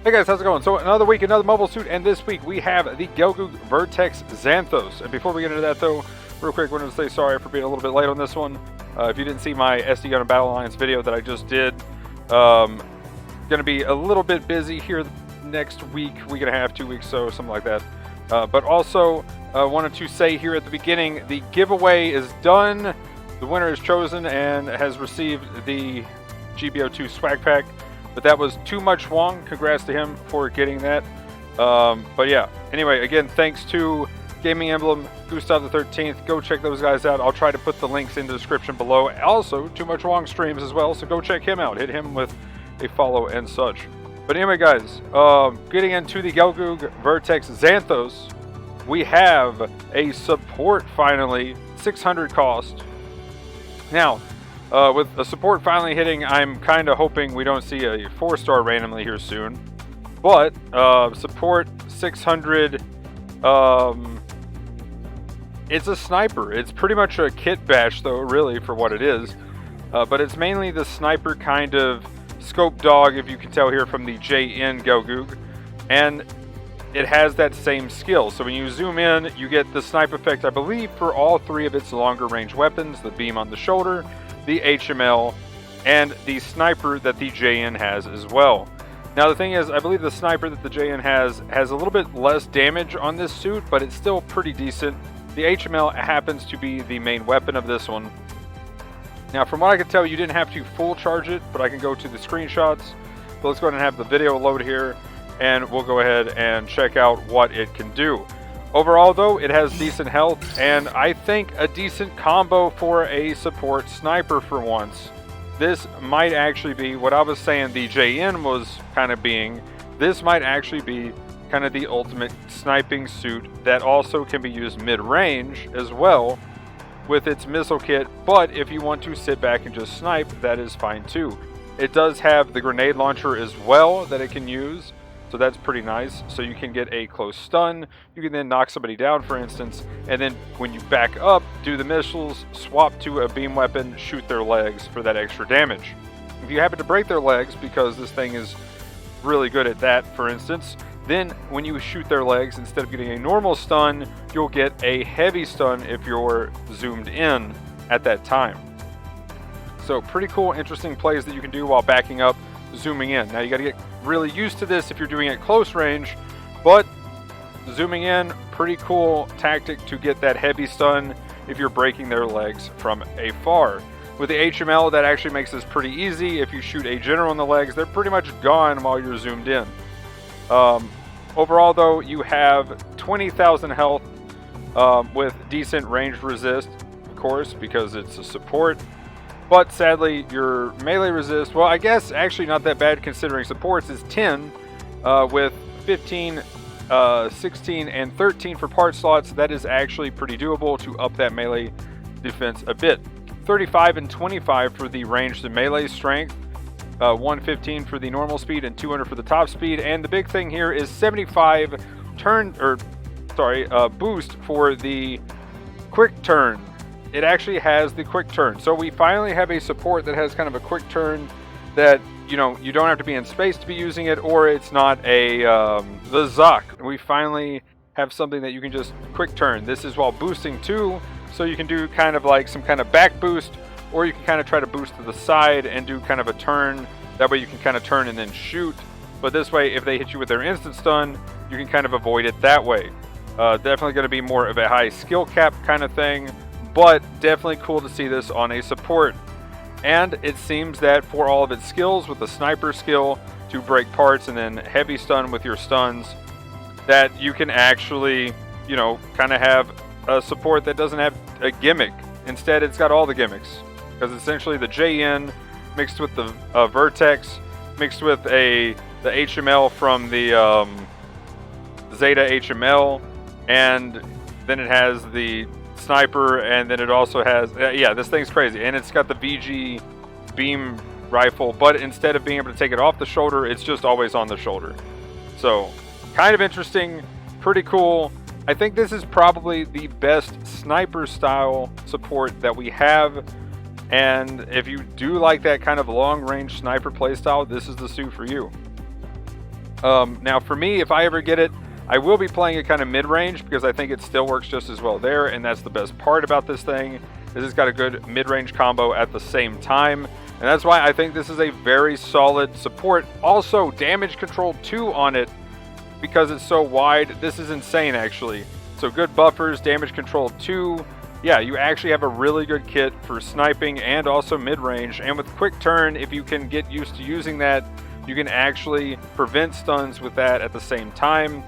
Hey guys, how's it going? So another week, another mobile suit, and this week we have the Gelgoog Vertex Xanthos. And before we get into that though, real quick, I wanted to say sorry for being a little bit late on this one. If you didn't see my SD Gundam Battle Alliance video that I just did, going to be a little bit busy here next week, week and a half, 2 weeks, so something like that. But also, wanted to say here at the beginning, the giveaway is done. The winner is chosen and has received the GBO2 swag pack. But that was too much Wong. Congrats to him for getting that. But yeah, anyway, again, thanks to Gaming Emblem, Gustav the 13th. Go check those guys out. I'll try to put the links in the description below. Also, Too Much Wong streams as well, so go check him out. Hit him with a follow and such. But anyway, guys, getting into the Gelgoog Vertex Xanthos, we have a support finally, 600 cost. Now, with the support finally hitting, I'm kind of hoping we don't see a 4-star randomly here soon. But support 600, it's a sniper. It's pretty much a kit bash though, really, for what it is. But it's mainly the sniper kind of scope dog, if you can tell here from the JN Gelgoog. And it has that same skill. So when you zoom in, you get the snipe effect, I believe, for all 3 of its longer range weapons. The beam on the shoulder, the HML, and the sniper that the JN has as well. Now the thing is, I believe the sniper that the JN has a little bit less damage on this suit, but it's still pretty decent. The HML happens to be the main weapon of this one. Now from what I can tell, you didn't have to full charge it, but I can go to the screenshots. So let's go ahead and have the video load here, and we'll go ahead and check out what it can do. Overall though, it has decent health, and I think a decent combo for a support sniper for once. This might actually be what I was saying the JN was kind of being. This might actually be kind of the ultimate sniping suit that also can be used mid-range as well with its missile kit, but if you want to sit back and just snipe, that is fine too. It does have the grenade launcher as well that it can use. So that's pretty nice. So you can get a close stun. You can then knock somebody down, for instance. And then when you back up, do the missiles, swap to a beam weapon, shoot their legs for that extra damage. If you happen to break their legs, because this thing is really good at that, for instance, then when you shoot their legs, instead of getting a normal stun, you'll get a heavy stun if you're zoomed in at that time. So pretty cool, interesting plays that you can do while backing up, zooming in. Now you got to get really used to this if you're doing it close range, but zooming in, pretty cool tactic to get that heavy stun if you're breaking their legs from afar. With the HML, that actually makes this pretty easy. If you shoot a general in the legs, they're pretty much gone while you're zoomed in. Overall though, you have 20,000 health with decent ranged resist, of course, because it's a support. But sadly, your melee resist, well, I guess actually not that bad considering supports is 10 with 15, 16, and 13 for part slots. That is actually pretty doable to up that melee defense a bit. 35 and 25 for the ranged and melee strength, 115 for the normal speed, and 200 for the top speed. And the big thing here is 75 boost for the quick turn. It actually has the quick turn. So we finally have a support that has kind of a quick turn that, you know, you don't have to be in space to be using it, or it's not a the Zoc. We finally have something that you can just quick turn. This is while boosting too, so you can do kind of like some kind of back boost, or you can kind of try to boost to the side and do kind of a turn. That way you can kind of turn and then shoot. But this way, if they hit you with their instant stun, you can kind of avoid it that way. Definitely going to be more of a high skill cap kind of thing, but definitely cool to see this on a support. And it seems that for all of its skills, with the sniper skill to break parts and then heavy stun with your stuns, that you can actually, you know, kind of have a support that doesn't have a gimmick. Instead, it's got all the gimmicks, because essentially the JN mixed with the Vertex, mixed with the HML from the Zeta HML, and then it has the sniper, and then it also has, yeah, this thing's crazy. And it's got the VG beam rifle, but instead of being able to take it off the shoulder, it's just always on the shoulder. So kind of interesting, pretty cool. I think this is probably the best sniper style support that we have, and if you do like that kind of long range sniper playstyle, this is the suit for you. Now for me, if I ever get it, I will be playing it kind of mid-range because I think it still works just as well there, and that's the best part about this thing, is it's got a good mid-range combo at the same time, and that's why I think this is a very solid support. Also, damage control 2 on it because it's so wide. This is insane, actually. So good buffers, damage control 2. Yeah, you actually have a really good kit for sniping and also mid-range, and with quick turn, if you can get used to using that, you can actually prevent stuns with that at the same time.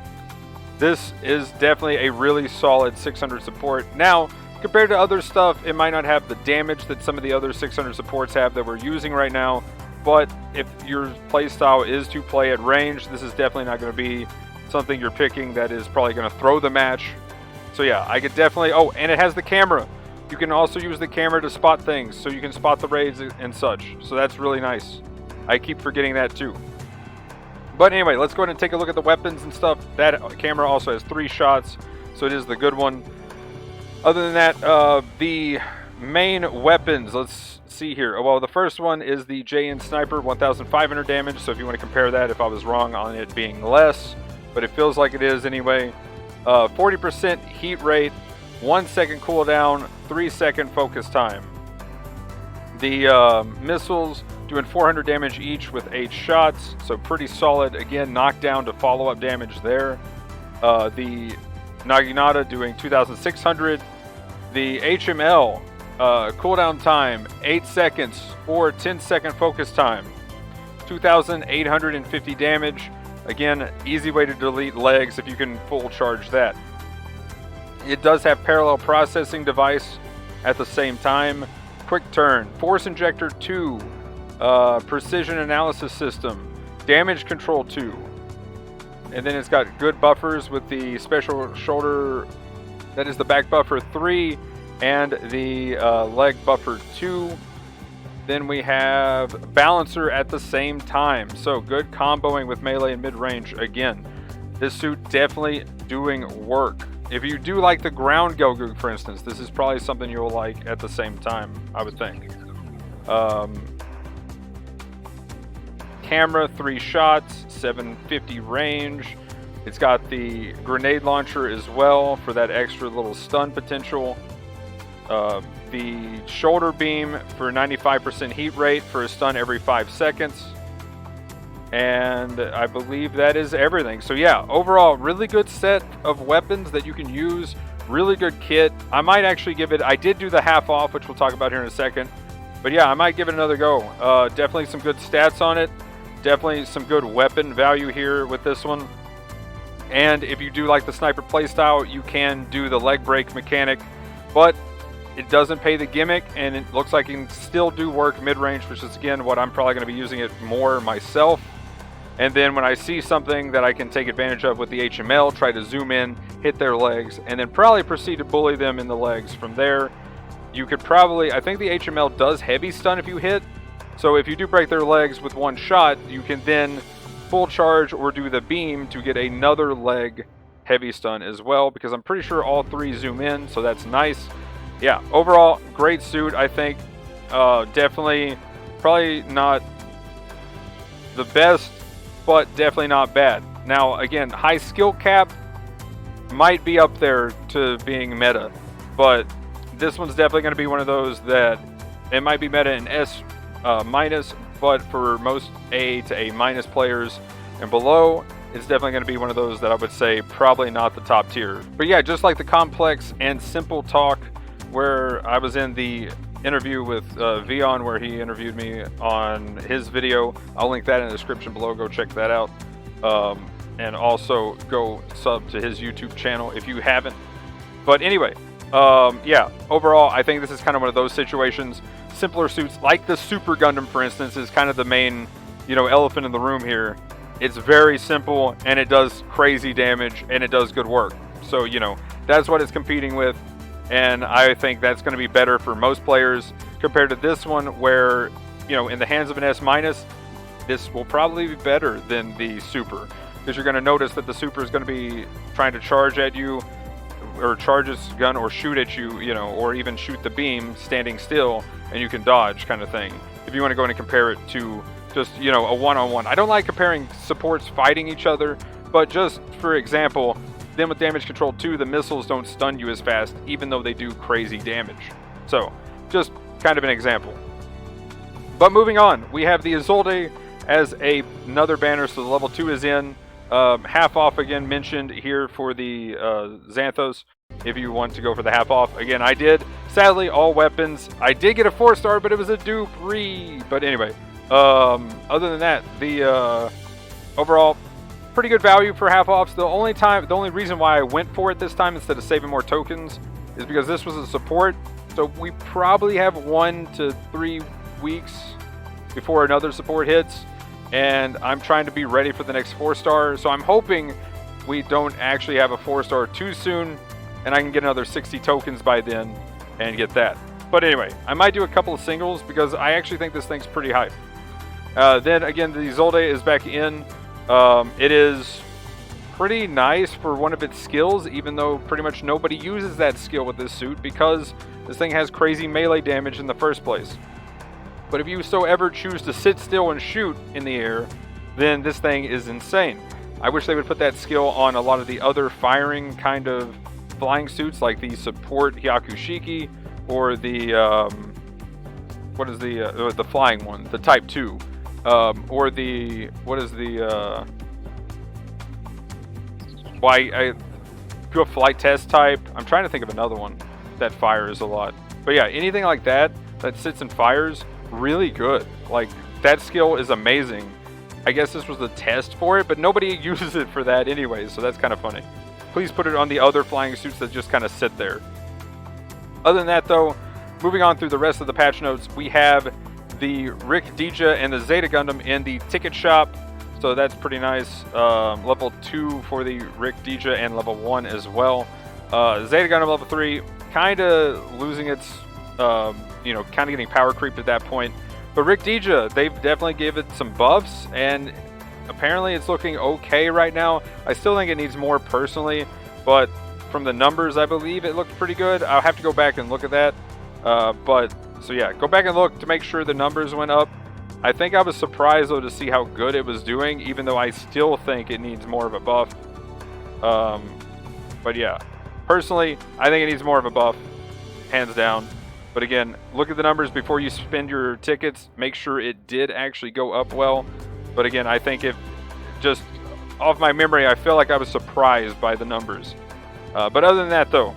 This is definitely a really solid 600 support. Now, compared to other stuff, it might not have the damage that some of the other 600 supports have that we're using right now, but if your playstyle is to play at range, this is definitely not going to be something you're picking that is probably going to throw the match. So yeah, I could definitely... Oh, and it has the camera. You can also use the camera to spot things, so you can spot the raids and such. So that's really nice. I keep forgetting that too. But anyway, let's go ahead and take a look at the weapons and stuff. That camera also has 3 shots, so it is the good one. Other than that, the main weapons, let's see here. Well, the first one is the JN Sniper, 1,500 damage. So if you want to compare that, if I was wrong on it being less, but it feels like it is anyway. 40% heat rate, 1 second cooldown, 3 second focus time. The missiles doing 400 damage each with 8 shots, so pretty solid. Again, knockdown to follow-up damage there. The Naginata doing 2,600. The HML cooldown time 8 seconds or 10-second focus time, 2,850 damage. Again, easy way to delete legs if you can full charge that. It does have parallel processing device at the same time. Quick turn, force injector 2, precision analysis system, damage control 2. And then it's got good buffers with the special shoulder, that is the back buffer 3, and the leg buffer 2. Then we have balancer at the same time. So good comboing with melee and mid-range. Again, this suit definitely doing work. If you do like the ground Gelgoog, for instance, this is probably something you'll like at the same time, I would think. Camera, 3 shots, 750 range. It's got the grenade launcher as well for that extra little stun potential. The shoulder beam for 95% heat rate for a stun every 5 seconds. And I believe that is everything. So yeah, overall, really good set of weapons that you can use. Really good kit. I might actually give it... I did do the half off, which we'll talk about here in a second. But yeah, I might give it another go. Definitely some good stats on it. Definitely some good weapon value here with this one. And if you do like the sniper playstyle, you can do the leg break mechanic. But it doesn't pay the gimmick, and it looks like it can still do work mid-range, which is, again, what I'm probably going to be using it more myself. And then when I see something that I can take advantage of with the HML, try to zoom in, hit their legs, and then probably proceed to bully them in the legs from there. You could probably... I think the HML does heavy stun if you hit. So if you do break their legs with 1 shot, you can then full charge or do the beam to get another leg heavy stun as well, because I'm pretty sure all 3 zoom in, so that's nice. Yeah, overall, great suit, I think. Definitely, probably not the best, but definitely not bad. Now, again, high skill cap might be up there to being meta, but this one's definitely going to be one of those that it might be meta in S minus, but for most A to A minus players and below, it's definitely going to be one of those that I would say probably not the top tier. But yeah, just like the complex and simple talk where I was in the interview with Vion, where he interviewed me on his video. I'll link that in the description below. Go check that out. And also go sub to his YouTube channel if you haven't. But anyway, yeah, overall, I think this is kind of one of those situations. Simpler suits, like the Super Gundam, for instance, is kind of the main, elephant in the room here. It's very simple, and it does crazy damage, and it does good work. So, that's what it's competing with. And I think that's going to be better for most players compared to this one where, in the hands of an S-, this will probably be better than the Super. Because you're going to notice that the Super is going to be trying to charge at you, or charge its gun, or shoot at you, or even shoot the beam standing still, and you can dodge kind of thing. If you want to go in and compare it to just, you know, a one-on-one. I don't like comparing supports fighting each other, but just for example, then with damage control 2, the missiles don't stun you as fast, even though they do crazy damage. So, just kind of an example. But moving on, we have the Isolde as another banner, so the level 2 is in. Half off again mentioned here for the Xanthos, if you want to go for the half off. Again, I did. Sadly, all weapons. I did get a 4-star, but it was a dupe. But anyway, other than that, the overall pretty good value for half offs. The only reason why I went for it this time instead of saving more tokens is because this was a support. So we probably have 1 to 3 weeks before another support hits, and I'm trying to be ready for the next 4-star. So I'm hoping we don't actually have a 4-star too soon, and I can get another 60 tokens by then and get that. But anyway, I might do a couple of singles because I actually think this thing's pretty hype. Then again, the Isolde is back in. It is pretty nice for one of its skills, even though pretty much nobody uses that skill with this suit because this thing has crazy melee damage in the first place. But if you so ever choose to sit still and shoot in the air, then this thing is insane. I wish they would put that skill on a lot of the other firing kind of flying suits, like the support Hyakushiki or the what is the flying one, the Type 2, or the do a flight test type. I'm trying to think of another one that fires a lot. But yeah, anything like that sits and fires, really good. Like, that skill is amazing. I guess this was the test for it, but nobody uses it for that anyway, so that's kind of funny. Please put it on the other flying suits that just kind of sit there. Other than that though, moving on through the rest of the patch notes, we have the Rick Dijeh and the Zeta Gundam in the ticket shop. So that's pretty nice. Level 2 for the Rick Dijeh and level 1 as well. Zeta Gundam level 3, kind of losing its, kind of getting power creep at that point. But Rick Dijeh, they've definitely given it some buffs, and apparently it's looking okay right now. I still think it needs more personally, but from the numbers, I believe it looked pretty good. I'll have to go back and look at that. So yeah, go back and look to make sure the numbers went up. I think I was surprised though to see how good it was doing, even though I still think it needs more of a buff. But yeah, personally, I think it needs more of a buff, hands down. But again, look at the numbers before you spend your tickets. Make sure it did actually go up well. But again, I think if just off my memory, I feel like I was surprised by the numbers. But other than that though,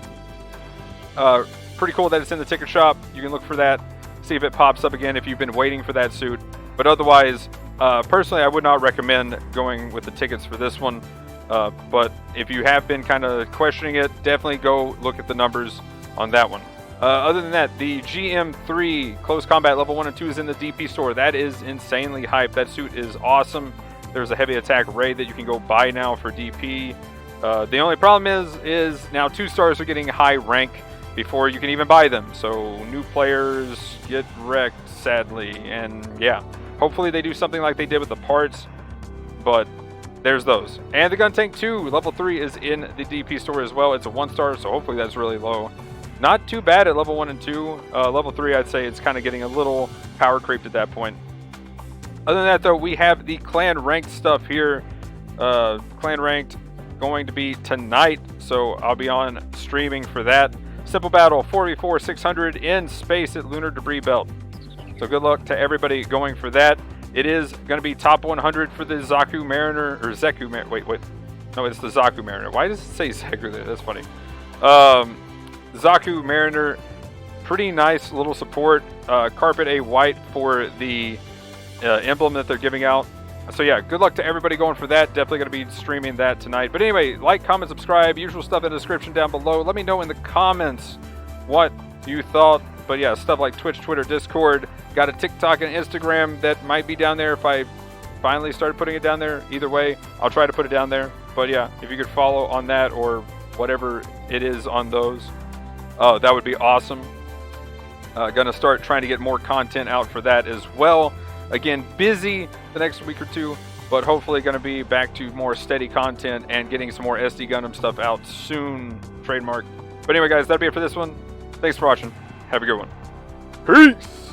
pretty cool that it's in the ticket shop. You can look for that, see if it pops up again if you've been waiting for that suit. But otherwise, personally, I would not recommend going with the tickets for this one. But if you have been kind of questioning it, definitely go look at the numbers on that one. Other than that, the GM3 Close Combat Level 1 and 2 is in the DP store. That is insanely hyped. That suit is awesome. There's a heavy attack raid that you can go buy now for DP. The only problem is now 2-stars are getting high rank before you can even buy them. So new players get wrecked, sadly. And yeah, hopefully they do something like they did with the parts. But there's those. And the Gun Tank 2 Level 3 is in the DP store as well. It's a 1-star, so hopefully that's really low. Not too bad at level 1 and 2. Level 3, I'd say it's kind of getting a little power creeped at that point. Other than that, though, we have the clan ranked stuff here. Clan ranked going to be tonight, so I'll be on streaming for that. Simple battle 4v4 600 in space at Lunar Debris Belt. So good luck to everybody going for that. It is going to be top 100 for the Zaku Mariner, or Zeku Mariner. Wait. No, it's the Zaku Mariner. Why does it say Zeku there? That's funny. Zaku Mariner, pretty nice little support. Carpet A white for the emblem that they're giving out. So yeah, good luck to everybody going for that. Definitely going to be streaming that tonight. But anyway, like, comment, subscribe. Usual stuff in the description down below. Let me know in the comments what you thought. But yeah, stuff like Twitch, Twitter, Discord. Got a TikTok and Instagram that might be down there if I finally started putting it down there. Either way, I'll try to put it down there. But yeah, if you could follow on that or whatever it is on those, that would be awesome. Gonna start trying to get more content out for that as well. Again, busy the next week or two, but hopefully gonna be back to more steady content and getting some more SD Gundam stuff out soon. Trademark. But anyway, guys, that'll be it for this one. Thanks for watching. Have a good one. Peace!